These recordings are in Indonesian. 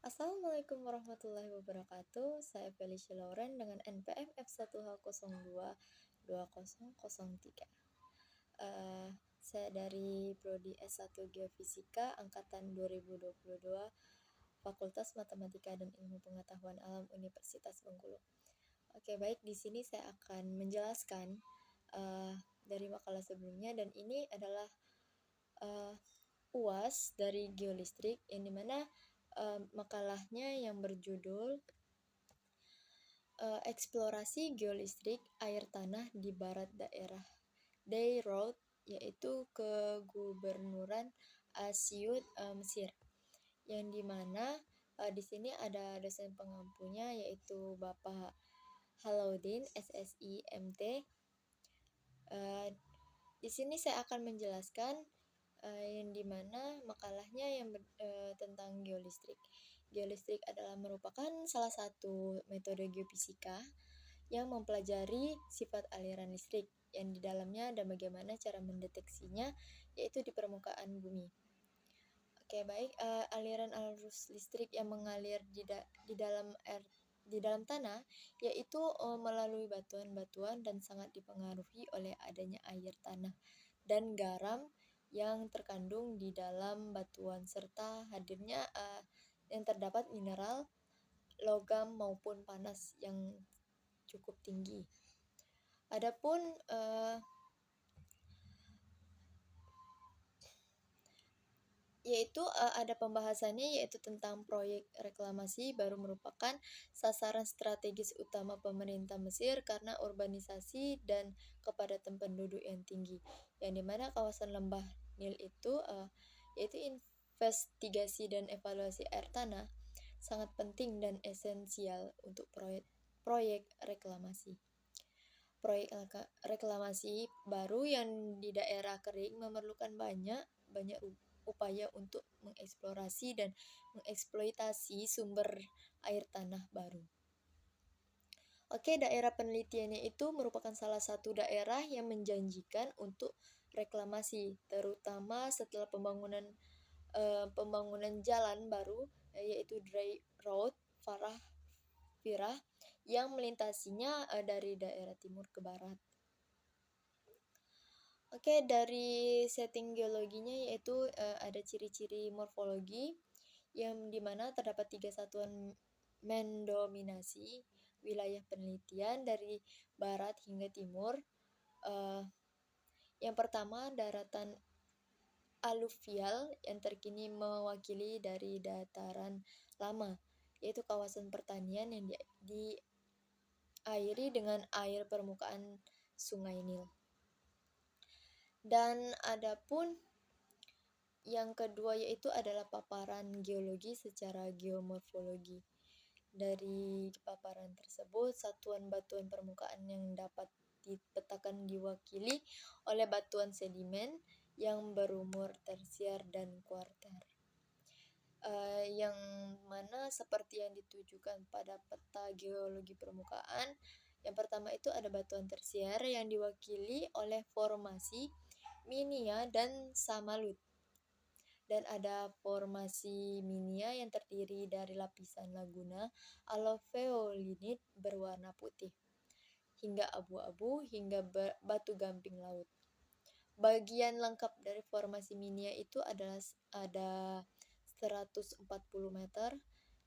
Assalamualaikum warahmatullahi wabarakatuh. Saya Felicia Lauren dengan NPM F1H02 2003. Saya dari Prodi S1 Geofisika angkatan 2022, Fakultas Matematika dan Ilmu Pengetahuan Alam Universitas Bengkulu. Oke, baik, di sini saya akan menjelaskan dari makalah sebelumnya, dan ini adalah UAS dari geolistrik, yang dimana makalahnya yang berjudul eksplorasi geolistrik air tanah di barat daerah Day Road, yaitu kegubernuran Asyut, Mesir, yang dimana di sini ada dosen pengampunya yaitu Bapak Halaudin SSI MT. Di sini saya akan menjelaskan yang dimana makalahnya yang tentang geolistrik. Geolistrik adalah merupakan salah satu metode geofisika yang mempelajari sifat aliran listrik, yang di dalamnya ada bagaimana cara mendeteksinya, yaitu di permukaan bumi. Oke, baik, aliran arus listrik yang mengalir di dalam tanah, yaitu melalui batuan-batuan dan sangat dipengaruhi oleh adanya air tanah dan garam yang terkandung di dalam batuan, serta hadirnya yang terdapat mineral, logam maupun panas yang cukup tinggi. Adapun ada pembahasannya, yaitu tentang proyek reklamasi baru merupakan sasaran strategis utama pemerintah Mesir karena urbanisasi dan kepadatan penduduk yang tinggi, yang dimana kawasan lembah Nil itu yaitu investigasi dan evaluasi air tanah sangat penting dan esensial untuk proyek reklamasi. Proyek reklamasi baru yang di daerah kering memerlukan banyak upaya untuk mengeksplorasi dan mengeksploitasi sumber air tanah baru. Oke, daerah penelitiannya itu merupakan salah satu daerah yang menjanjikan untuk reklamasi, terutama setelah pembangunan jalan baru, yaitu Dry Road Firah yang melintasinya dari daerah timur ke barat. Oke, dari setting geologinya yaitu ada ciri-ciri morfologi yang dimana terdapat 3 satuan mendominasi wilayah penelitian dari barat hingga timur. Yang pertama, daratan aluvial yang terkini mewakili dari dataran lama, yaitu kawasan pertanian yang diairi dengan air permukaan Sungai Nil. Dan adapun yang kedua yaitu adalah paparan geologi secara geomorfologi. Dari paparan tersebut, satuan batuan permukaan yang dapat dipetakan diwakili oleh batuan sedimen yang berumur tersier dan kuarter, yang mana seperti yang ditujukan pada peta geologi permukaan. Yang pertama itu ada batuan tersier yang diwakili oleh formasi Minia dan Samalut. Dan ada formasi Minia yang terdiri dari lapisan laguna alveolinit berwarna putih hingga abu-abu hingga batu gamping laut. Bagian lengkap dari formasi Minia itu adalah ada 140 meter,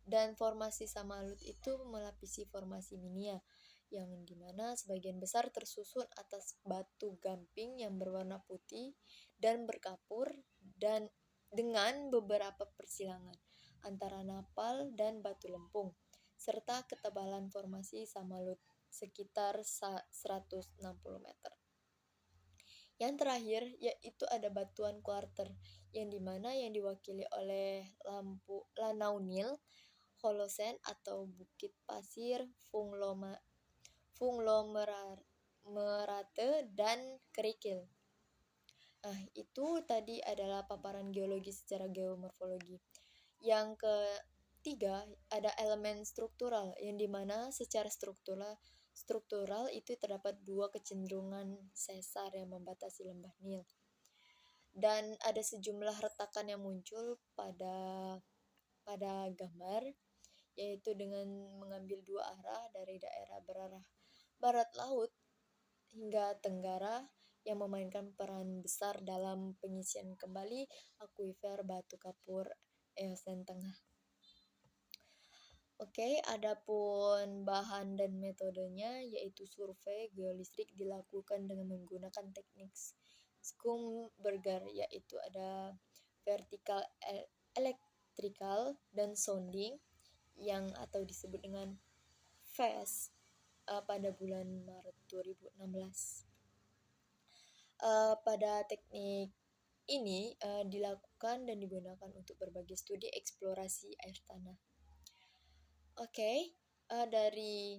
dan formasi Samalut itu melapisi formasi Minia, yang dimana sebagian besar tersusun atas batu gamping yang berwarna putih dan berkapur, dan dengan beberapa persilangan antara napal dan batu lempung, serta ketebalan formasi Samalut sekitar 160 meter. Yang terakhir yaitu ada batuan kuarter, yang dimana yang diwakili oleh Lanau Nil, Holosen atau bukit pasir, Funglomerate, dan Kerikil. Itu tadi adalah paparan geologi secara geomorfologi. Yang ketiga ada elemen struktural, yang dimana secara struktural itu terdapat 2 kecenderungan sesar yang membatasi lembah Nil, dan ada sejumlah retakan yang muncul pada pada gambar, yaitu dengan mengambil dua arah dari daerah berarah barat laut hingga tenggara yang memainkan peran besar dalam pengisian kembali akuifer batu kapur Eosen Tengah. Oke, adapun bahan dan metodenya yaitu survei geolistrik dilakukan dengan menggunakan teknik Schlumberger, yaitu ada vertical electrical dan sounding yang atau disebut dengan FES pada bulan Maret 2016. Pada teknik ini dilakukan dan digunakan untuk berbagai studi eksplorasi air tanah. Oke, dari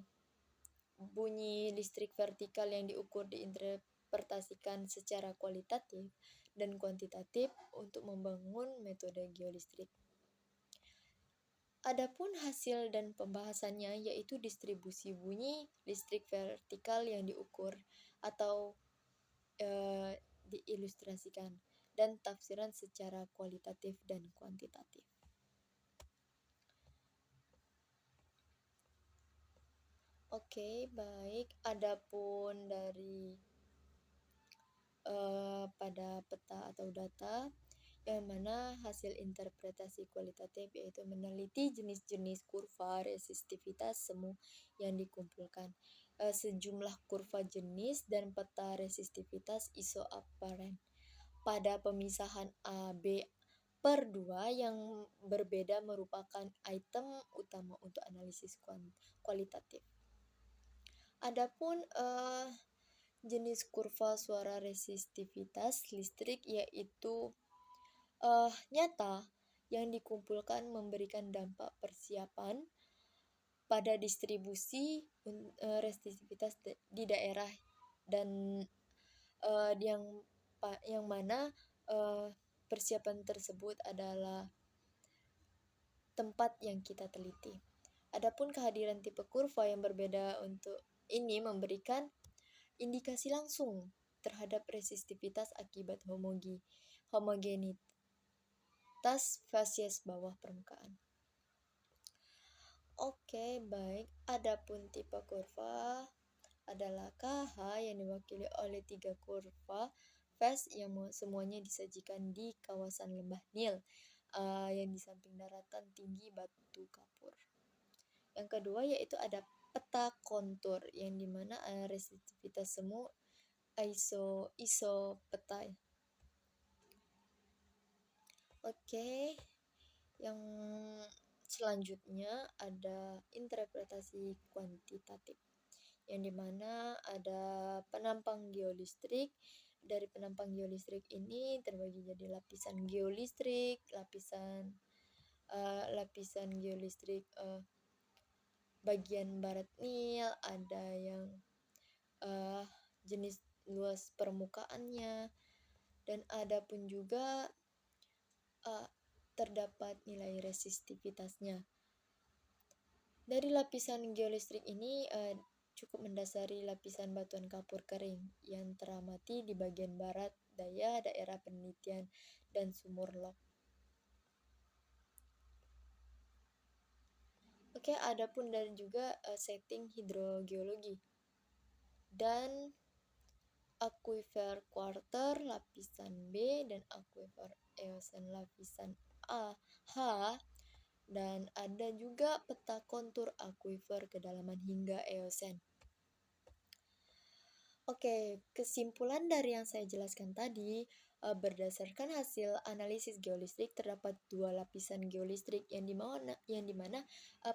bunyi listrik vertikal yang diukur diinterpretasikan secara kualitatif dan kuantitatif untuk membangun metode geolistrik. Adapun hasil dan pembahasannya yaitu distribusi bunyi listrik vertikal yang diukur atau diilustrasikan dan tafsiran secara kualitatif dan kuantitatif. Oke, baik. Adapun dari pada peta atau data yang mana hasil interpretasi kualitatif yaitu meneliti jenis-jenis kurva resistivitas semu yang dikumpulkan, sejumlah kurva jenis dan peta resistivitas isoaparen pada pemisahan A/B/2 yang berbeda merupakan item utama untuk analisis kualitatif. Adapun jenis kurva suara resistivitas listrik yaitu nyata yang dikumpulkan memberikan dampak persiapan pada distribusi resistivitas di daerah dan yang mana persiapan tersebut adalah tempat yang kita teliti. Adapun kehadiran tipe kurva yang berbeda untuk ini memberikan indikasi langsung terhadap resistivitas akibat homogenitas fasies bawah permukaan. Oke, baik. Adapun tipe kurva adalah KH yang diwakili oleh 3 kurva fase yang semuanya disajikan di kawasan lembah Nil yang di samping daratan tinggi batu kapur. Yang kedua yaitu ada peta kontur yang dimana resistivitas semu iso peta. Oke, yang selanjutnya ada interpretasi kuantitatif yang dimana ada penampang geolistrik. Dari penampang geolistrik ini terbagi jadi lapisan geolistrik, lapisan geolistrik bagian barat Nil, ada yang jenis luas permukaannya, dan ada pun juga terdapat nilai resistivitasnya. Dari lapisan geolistrik ini cukup mendasari lapisan batuan kapur kering yang teramati di bagian barat daya daerah penelitian dan sumur log. Oke, ada pun dan juga setting hidrogeologi dan aquifer quarter lapisan B dan aquifer Eosen lapisan H, dan ada juga peta kontur aquifer kedalaman hingga Eosen. Oke, kesimpulan dari yang saya jelaskan tadi, berdasarkan hasil analisis geolistrik terdapat 2 lapisan geolistrik yang dimana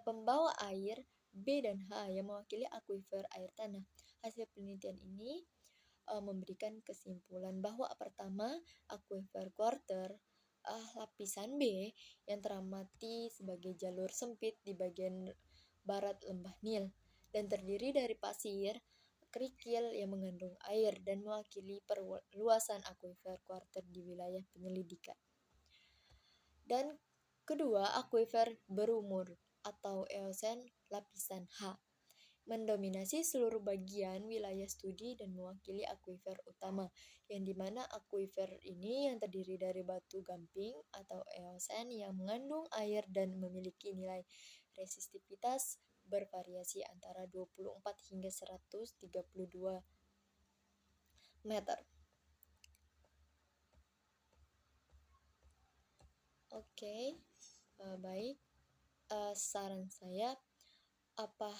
pembawa air B dan H yang mewakili aquifer air tanah. Hasil penelitian ini memberikan kesimpulan bahwa pertama, aquifer quarter lapisan B yang teramati sebagai jalur sempit di bagian barat lembah Nil dan terdiri dari pasir kerikil yang mengandung air dan mewakili perluasan aquifer quarter di wilayah penyelidikan. Dan kedua, aquifer berumur atau Eosen lapisan H mendominasi seluruh bagian wilayah studi dan mewakili akuifer utama, yang dimana akuifer ini yang terdiri dari batu gamping atau eosen yang mengandung air dan memiliki nilai resistivitas bervariasi antara 24 hingga 132 meter. Oke, baik. Saran saya, apa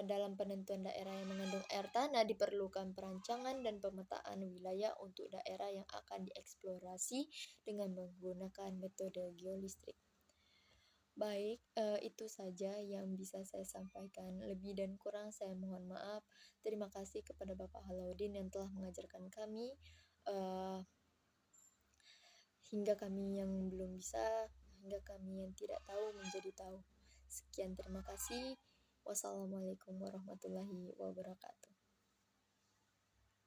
dalam penentuan daerah yang mengandung air tanah diperlukan perancangan dan pemetaan wilayah untuk daerah yang akan dieksplorasi dengan menggunakan metode geolistrik. Baik, itu saja yang bisa saya sampaikan. Lebih dan kurang saya mohon maaf. Terima kasih kepada Bapak Halaudin yang telah mengajarkan kami, hingga kami yang belum bisa, hingga kami yang tidak tahu menjadi tahu. Sekian, terima kasih. Wassalamualaikum warahmatullahi wabarakatuh.